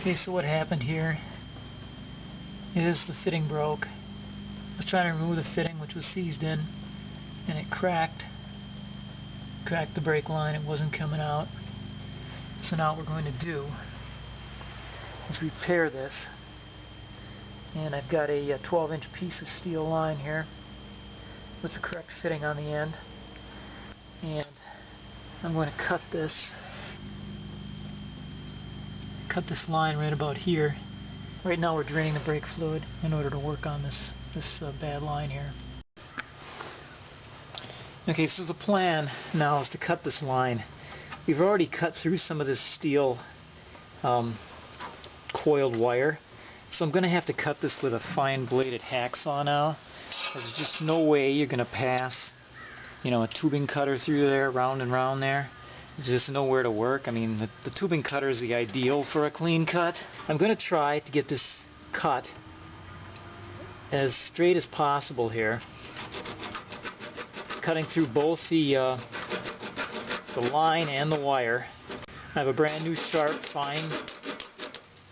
Okay, so what happened here is the fitting broke. I was trying to remove the fitting, which was seized in, and it cracked the brake line. It wasn't coming out. So now what we're going to do is repair this. And I've got a 12-inch piece of steel line here with the correct fitting on the end. And I'm going to cut this line right about here. Right now we're draining the brake fluid in order to work on this bad line here. Okay, so the plan now is to cut this line. We've already cut through some of this steel coiled wire, so I'm going to have to cut this with a fine bladed hacksaw now. There's just no way you're going to pass, a tubing cutter through there, round and round there. There's just nowhere to work. I mean, the tubing cutter is the ideal for a clean cut. I'm going to try to get this cut as straight as possible here, cutting through both the line and the wire. I have a brand new sharp, fine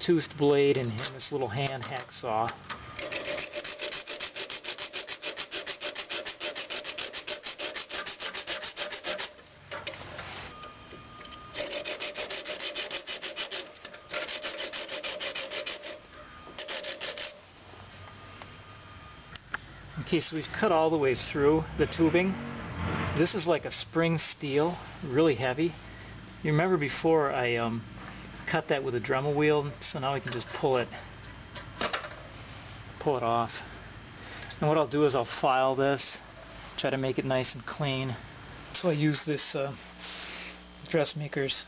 toothed blade and this little hand hacksaw. Okay, so we've cut all the way through the tubing. This is like a spring steel, really heavy. You remember before I cut that with a Dremel wheel, so now we can just pull it off. And what I'll do is I'll file this, try to make it nice and clean. So I use this dressmaker's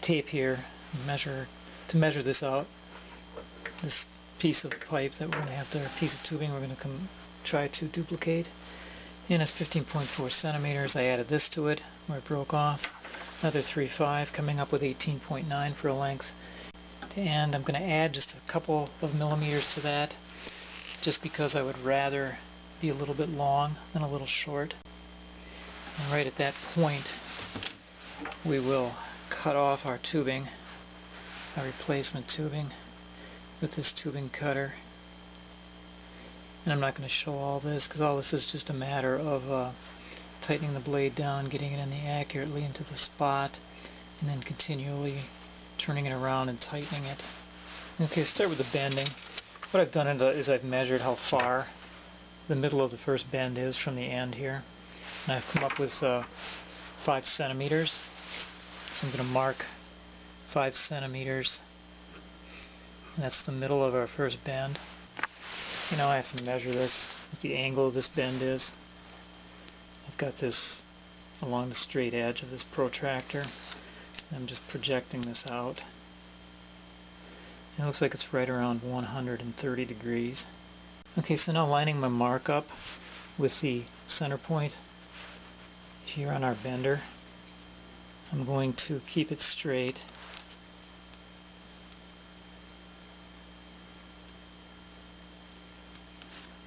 tape here to measure this out. This piece of pipe that we're going to have to, piece of tubing we're going to try to duplicate. And it's 15.4 centimeters. I added this to it where it broke off. Another 3.5, coming up with 18.9 for a length. And I'm going to add just a couple of millimeters to that, just because I would rather be a little bit long than a little short. And right at that point, we will cut off our tubing, our replacement tubing, with this tubing cutter. And I'm not going to show all this because all this is just a matter of tightening the blade down, getting it in accurately into the spot, and then continually turning it around and tightening it. Okay, start with the bending. What I've done is I've measured how far the middle of the first bend is from the end here, and I've come up with 5 centimeters. So I'm going to mark 5 centimeters. And that's the middle of our first bend. Now I have to measure this, what the angle of this bend is. I've got this along the straight edge of this protractor. And I'm just projecting this out. And it looks like it's right around 130 degrees. Okay, so now lining my mark up with the center point here on our bender. I'm going to keep it straight.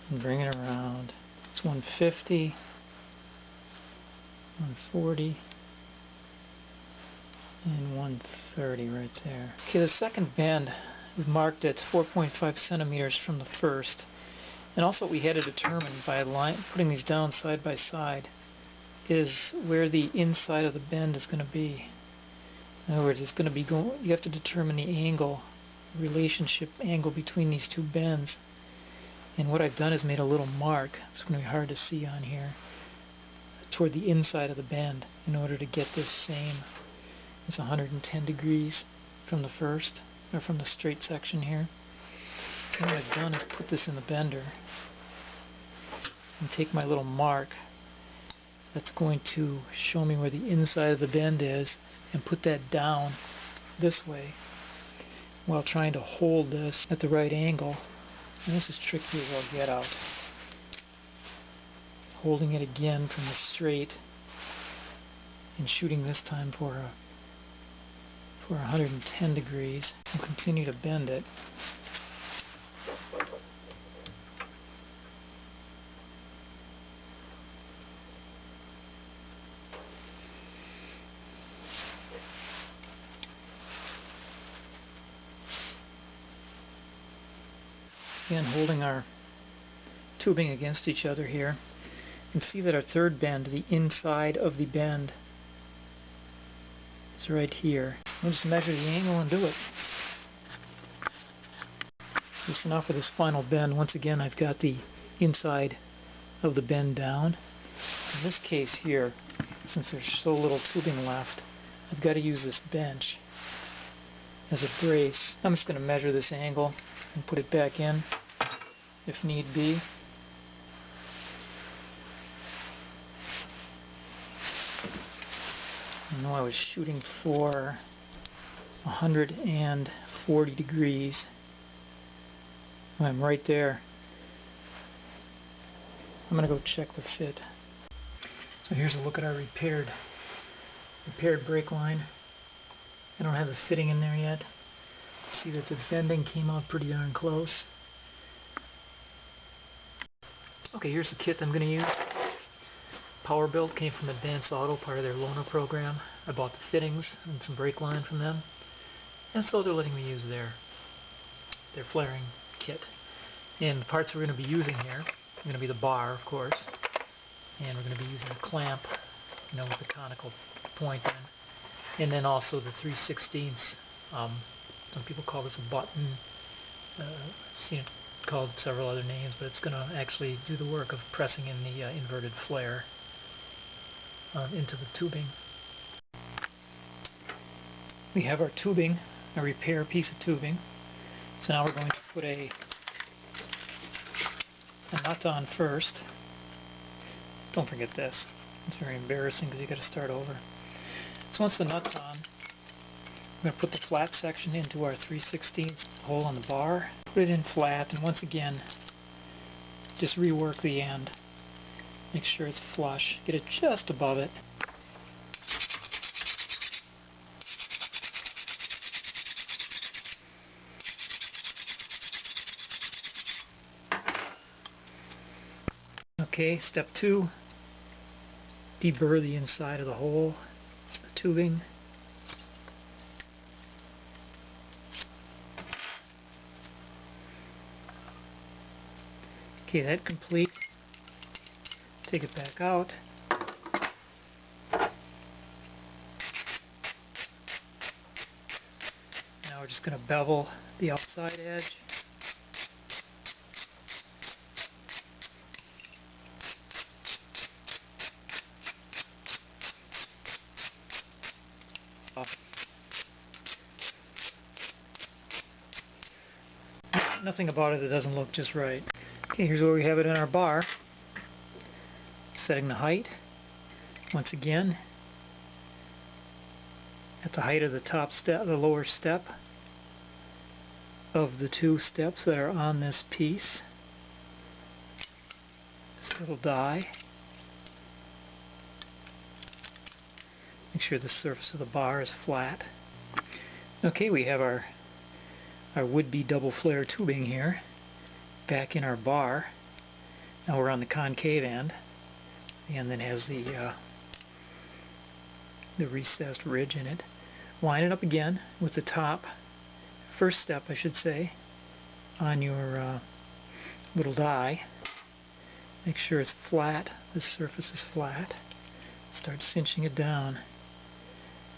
And bring it around. It's 150, 140, and 130 right there. Okay, the second bend we've marked at 4.5 centimeters from the first. And also what we had to determine by putting these down side by side is where the inside of the bend is going to be. In other words, it's going to be you have to determine the angle, relationship angle between these two bends. And what I've done is made a little mark, it's going to be hard to see on here, toward the inside of the bend in order to get this same, it's 110 degrees from the first, or from the straight section here. So what I've done is put this in the bender and take my little mark that's going to show me where the inside of the bend is and put that down this way while trying to hold this at the right angle. And this is tricky as I'll get out. Holding it again from the straight and shooting this time for 110 degrees and continue to bend it. again holding our tubing against each other here. You can see that our third bend, the inside of the bend, is right here. We'll just measure the angle and do it. So now for this final bend, once again I've got the inside of the bend down. In this case here, since there's so little tubing left, I've got to use this bench as a brace. I'm just going to measure this angle and put it back in if need be. I know I was shooting for 140 degrees. I'm right there. I'm going to go check the fit. So here's a look at our repaired brake line. I don't have the fitting in there yet. See that the bending came out pretty darn close. Okay, here's the kit I'm going to use. Power Built came from Advanced Auto, part of their loaner program. I bought the fittings and some brake line from them, and so they're letting me use their flaring kit. And the parts we're going to be using here are going to be the bar, of course, and we're going to be using a clamp, you know, with the conical point in, and then also the 3/16. Some people call this a button. I've seen it called several other names, but it's going to actually do the work of pressing in the inverted flare into the tubing. We have our tubing, a repair piece of tubing. So now we're going to put a nut on first. Don't forget this. It's very embarrassing because you've got to start over. So once the nut's on, I'm going to put the flat section into our 3/16 hole on the bar. Put it in flat, and once again, just rework the end. Make sure it's flush. Get it just above it. Okay, step 2. Deburr the inside of the hole, the tubing. Okay, that complete. Take it back out. Now we're just going to bevel the outside edge. Nothing about it that doesn't look just right. Okay, here's where we have it in our bar. Setting the height. Once again, at the height of the top step, the lower step of the 2 steps that are on this piece. This little die. Make sure the surface of the bar is flat. Okay, we have our would-be double flare tubing here back in our bar. Now we're on the concave end, and then has the recessed ridge in it. Line it up again with the top, first step I should say, on your little die. Make sure it's flat, the surface is flat. Start cinching it down.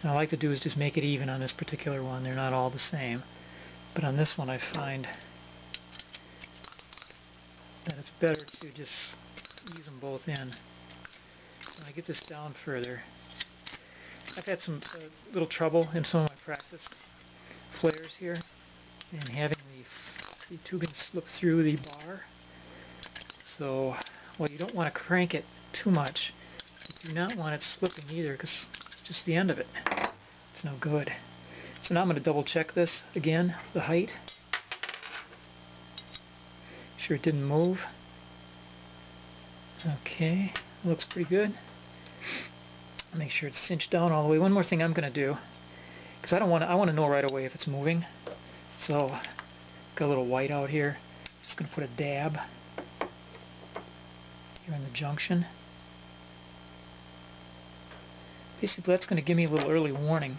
And all I like to do is just make it even on this particular one. They're not all the same. But on this one I find that it's better to just ease them both in. When I get this down further, I've had some little trouble in some of my practice flares here, and having the tubing slip through the bar. So, well, you don't want to crank it too much. You do not want it slipping either, because it's just the end of it. It's no good. So now I'm going to double check this again, the height. Sure it didn't move. Okay, looks pretty good. Make sure it's cinched down all the way. One more thing I'm going to do, because I want to know right away if it's moving. So, got a little white out here. Just going to put a dab here in the junction. Basically, that's going to give me a little early warning.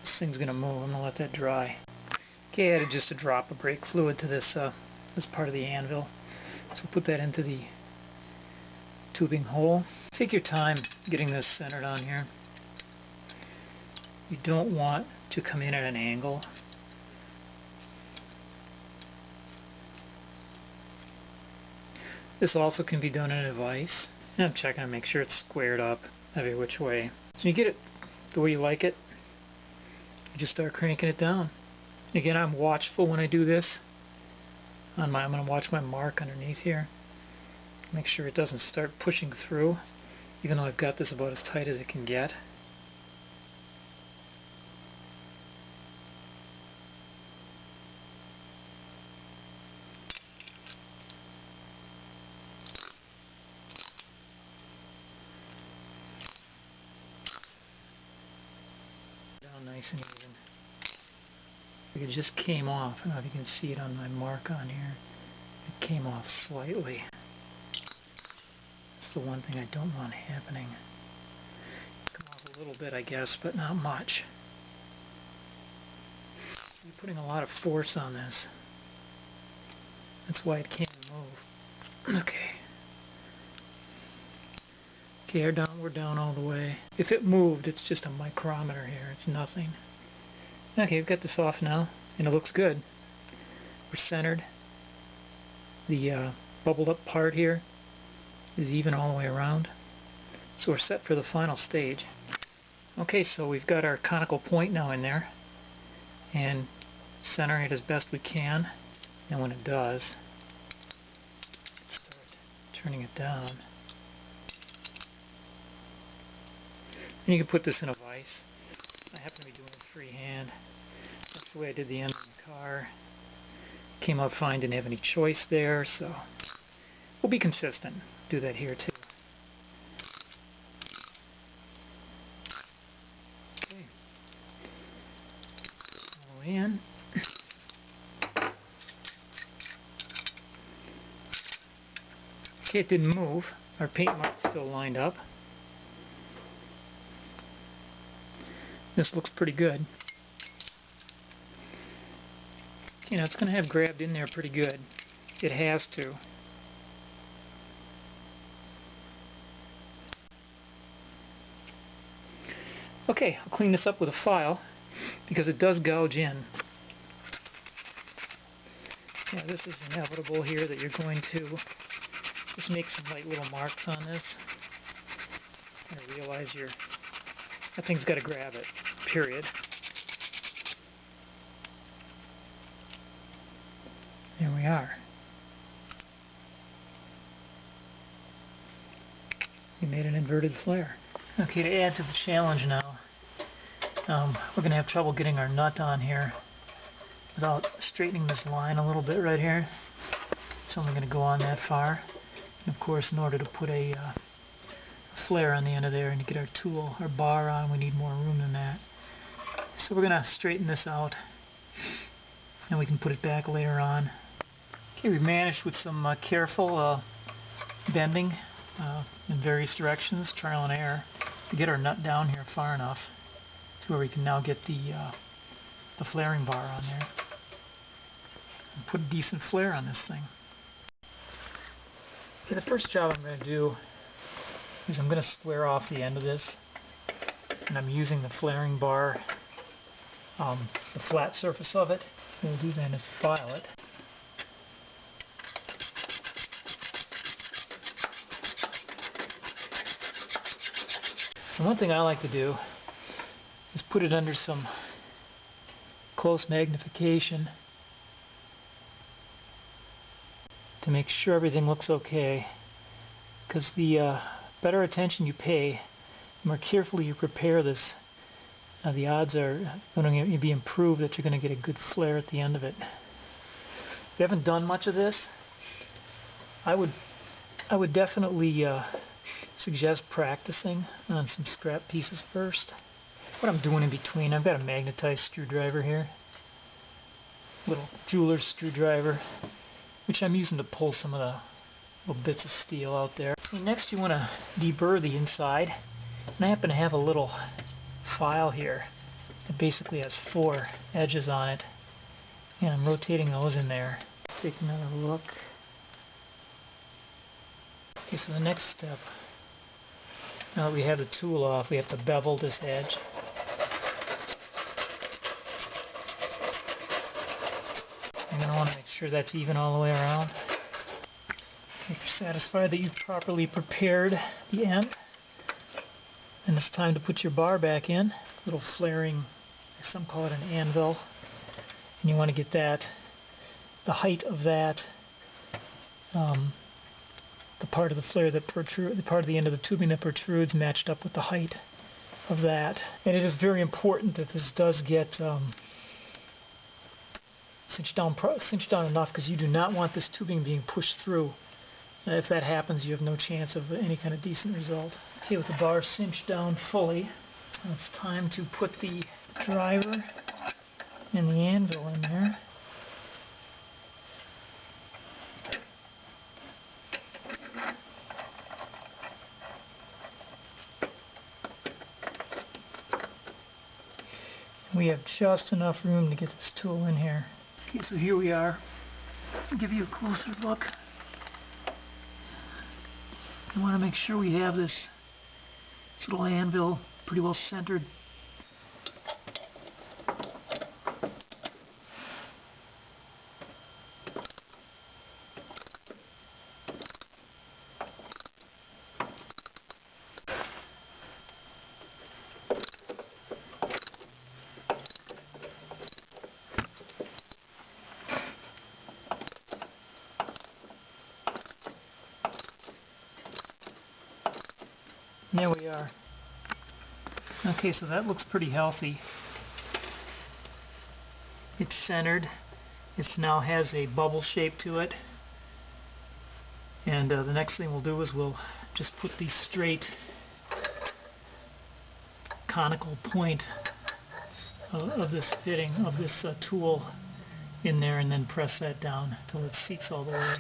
This thing's going to move. I'm going to let that dry. Okay, I added just a drop of brake fluid to this part of the anvil. So put that into the tubing hole. Take your time getting this centered on here. You don't want to come in at an angle. This also can be done in a vise. And I'm checking to make sure it's squared up every which way. So you get it the way you like it, you just start cranking it down. Again, I'm watchful when I do this. I'm going to watch my mark underneath here. Make sure it doesn't start pushing through, even though I've got this about as tight as it can get. Down nice and even. It just came off. I don't know if you can see it on my mark on here. It came off slightly. That's the one thing I don't want happening. Come off a little bit, I guess, but not much. You're putting a lot of force on this. That's why it can't move. Okay. Okay, we're down all the way. If it moved, it's just a micrometer here. It's nothing. Okay, we've got this off now, and it looks good. We're centered. The bubbled up part here is even all the way around. So we're set for the final stage. Okay, so we've got our conical point now in there, and centering it as best we can. And when it does, start turning it down. And you can put this in a vise. I happen to be doing it freehand. That's the way I did the end of the car. Came out fine, didn't have any choice there, so we'll be consistent. Do that here too. Okay. All the way in. Okay, it didn't move. Our paint mark's still lined up. This looks pretty good. You know, it's going to have grabbed in there pretty good. It has to. Okay, I'll clean this up with a file because it does gouge in. Yeah, this is inevitable here that you're going to just make some light little marks on this. You're going to realize that thing's got to grab it, period. There we are. We made an inverted flare. Okay, to add to the challenge now, we're going to have trouble getting our nut on here without straightening this line a little bit right here. It's only going to go on that far. And of course, in order to put a flare on the end of there and to get our tool, our bar on, we need more room than that. So we're going to straighten this out and we can put it back later on. Okay, we've managed with some careful bending in various directions, trial and error, to get our nut down here far enough to where we can now get the flaring bar on there and put a decent flare on this thing. Okay, the first job I'm going to do is I'm going to square off the end of this, and I'm using the flaring bar, the flat surface of it. What we'll do then is file it. And one thing I like to do is put it under some close magnification to make sure everything looks okay, because the better attention you pay, the more carefully you prepare this, the odds are going to be improved that you're going to get a good flare at the end of it. If you haven't done much of this, I would definitely suggest practicing on some scrap pieces first. What I'm doing in between, I've got a magnetized screwdriver here, little jeweler's screwdriver, which I'm using to pull some of the little bits of steel out there. And next you want to deburr the inside, and I happen to have a little file here that basically has 4 edges on it, And I'm rotating those in there. Take another look. Okay, so the next step, now that we have the tool off, we have to bevel this edge. You're going to want to make sure that's even all the way around. If you're satisfied that you've properly prepared the end, and it's time to put your bar back in. A little flaring, some call it an anvil, and you want to get that, the height of that, the part of the flare that protrudes, the part of the end of the tubing that protrudes matched up with the height of that. And it is very important that this does get cinched down enough, because you do not want this tubing being pushed through. If that happens, you have no chance of any kind of decent result. Okay, with the bar cinched down fully, it's time to put the driver and the anvil in there. We have just enough room to get this tool in here. Okay, so here we are. I'll give you a closer look. You want to make sure we have this little anvil pretty well centered. And there we are. Okay, so that looks pretty healthy. It's centered. It now has a bubble shape to it. And the next thing we'll do is we'll just put the straight conical point of this fitting, of this tool in there, and then press that down until it seats all the way.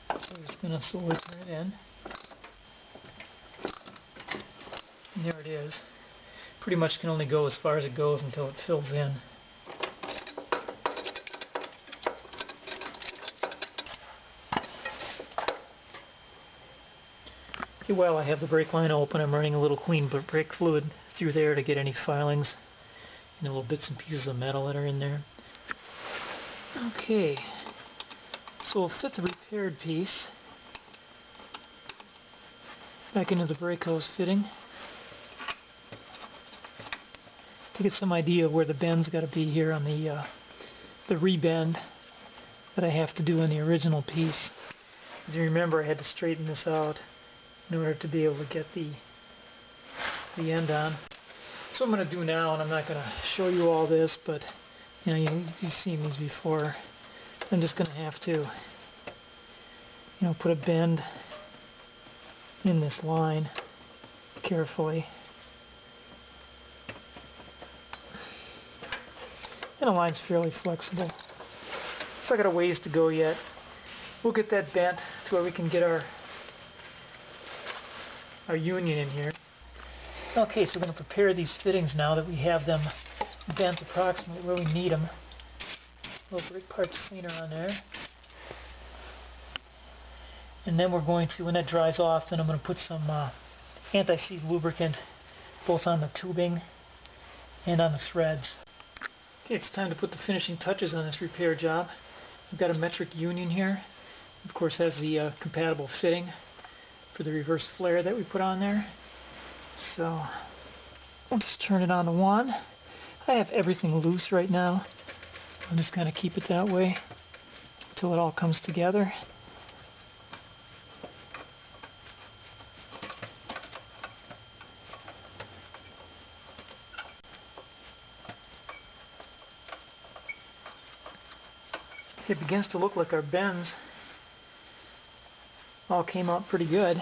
So we're just going to slowly turn it in. And there it is. Pretty much can only go as far as it goes until it fills in. Okay, while I have the brake line open, I'm running a little clean brake fluid through there to get any filings and little bits and pieces of metal that are in there. Okay, so we'll fit the repaired piece back into the brake hose fitting to get some idea of where the bend's got to be here on the rebend that I have to do in the original piece. As you remember, I had to straighten this out in order to be able to get the end on. So what I'm going to do now, and I'm not going to show you all this, but you know, you've seen these before. I'm just going to have to, put a bend in this line carefully. And the line's fairly flexible. So I got a ways to go yet. We'll get that bent to where we can get our union in here. Okay, so we're going to prepare these fittings now that we have them bent approximately where we need them. A little brake parts cleaner on there. And then we're going to, when that dries off, then I'm going to put some anti-seize lubricant both on the tubing and on the threads. Okay, it's time to put the finishing touches on this repair job. We've got a metric union here. Of course, has the compatible fitting for the reverse flare that we put on there. So I'll just turn it on to 1. I have everything loose right now. I'm just going to keep it that way until it all comes together. It begins to look like our bends all came out pretty good.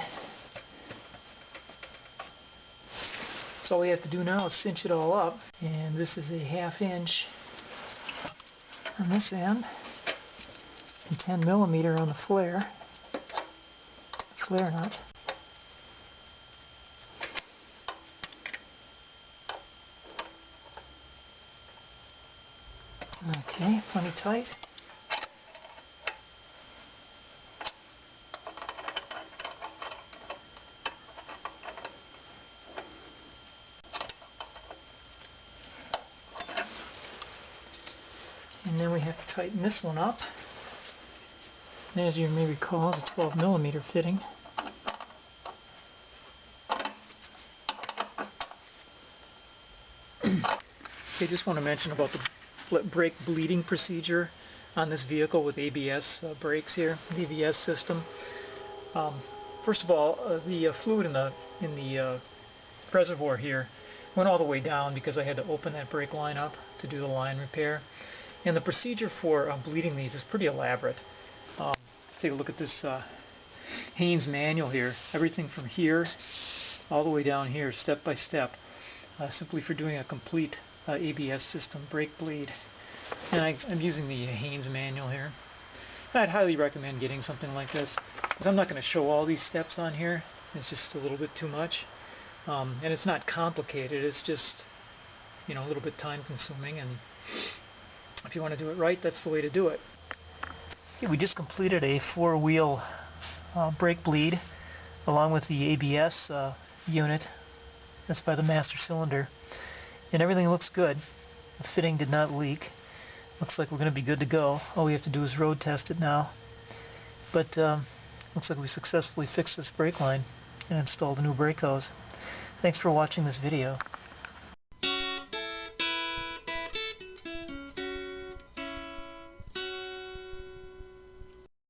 So all we have to do now is cinch it all up. And this is a 1/2 inch on this end and 10 millimeter on the flare nut. Okay, plenty tight. And then we have to tighten this one up. And as you may recall, it's a 12mm fitting. Okay, just want to mention about the brake bleeding procedure on this vehicle with ABS brakes here, the ABS system. First of all, the fluid in the reservoir here went all the way down because I had to open that brake line up to do the line repair. And the procedure for bleeding these is pretty elaborate. Let's take a look at this Haynes manual here. Everything from here all the way down here, step by step, simply for doing a complete ABS system brake bleed. And I'm using the Haynes manual here. I'd highly recommend getting something like this, because I'm not going to show all these steps on here. It's just a little bit too much. And it's not complicated, it's just, you know, a little bit time consuming, and if you want to do it right, that's the way to do it. Okay, we just completed a 4-wheel brake bleed along with the ABS unit. That's by the master cylinder. And everything looks good. The fitting did not leak. Looks like we're going to be good to go. All we have to do is road test it now. But looks like we successfully fixed this brake line and installed a new brake hose. Thanks for watching this video.